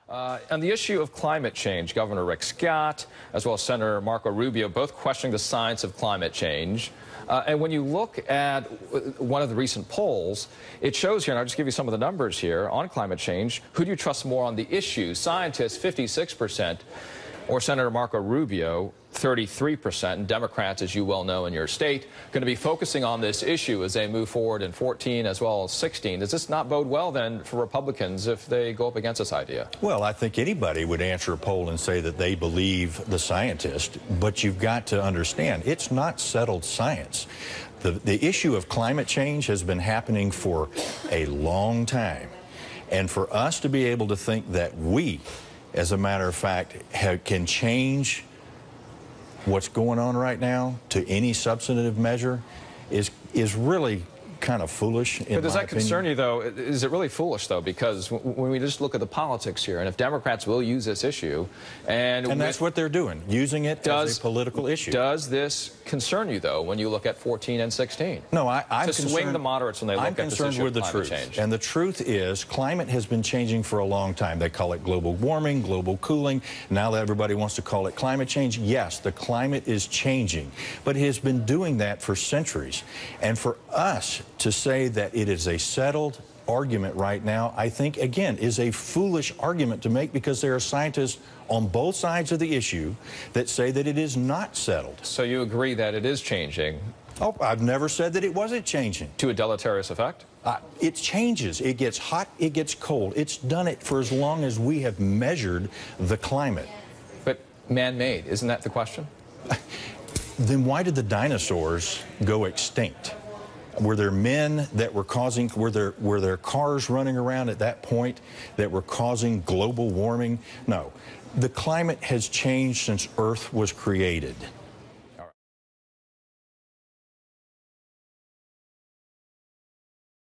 On the issue of climate change, Governor Rick Scott, as well as Senator Marco Rubio, both questioning the science of climate change. And when you look at one of the recent polls, it shows here, and I'll just give you some of the numbers here, on climate change, who do you trust more on the issue? Scientists, 56%, or Senator Marco Rubio, 33%. And Democrats, as you well know in your state, going to be focusing on this issue as they move forward in 14 as well as 16. Does this not bode well, then, for Republicans if they go up against this idea? Well, I think anybody would answer a poll and say that they believe the scientist, but you've got to understand, it's not settled science. The issue of climate change has been happening for a long time. And for us to be able to think that we, as a matter of fact, can change what's going on right now to any substantive measure is really kind of foolish, in my opinion. But does that concern you, though? Is it really foolish, though? Because when we just look at the politics here, and if Democrats will use this issue, and that's what they're doing, using it as a political issue. Does this concern you, though, when you look at 14 and 16? No, I'm to swing the moderates when they look at this issue with the climate truth. change. And the truth is, climate has been changing for a long time. They call it global warming, global cooling. Now that everybody wants to call it climate change, yes, the climate is changing, but it has been doing that for centuries. And for us to say that it is a settled argument right now, I think, again, is a foolish argument to make, because there are scientists on both sides of the issue that say that it is not settled. So you agree that it is changing? Oh, I've never said that it wasn't changing. To a deleterious effect? It changes. It gets hot, it gets cold. It's done it for as long as we have measured the climate. But man-made, isn't that the question? Then why did the dinosaurs go extinct? Were there men that were causing, were there cars running around at that point that were causing global warming? No. The climate has changed since Earth was created.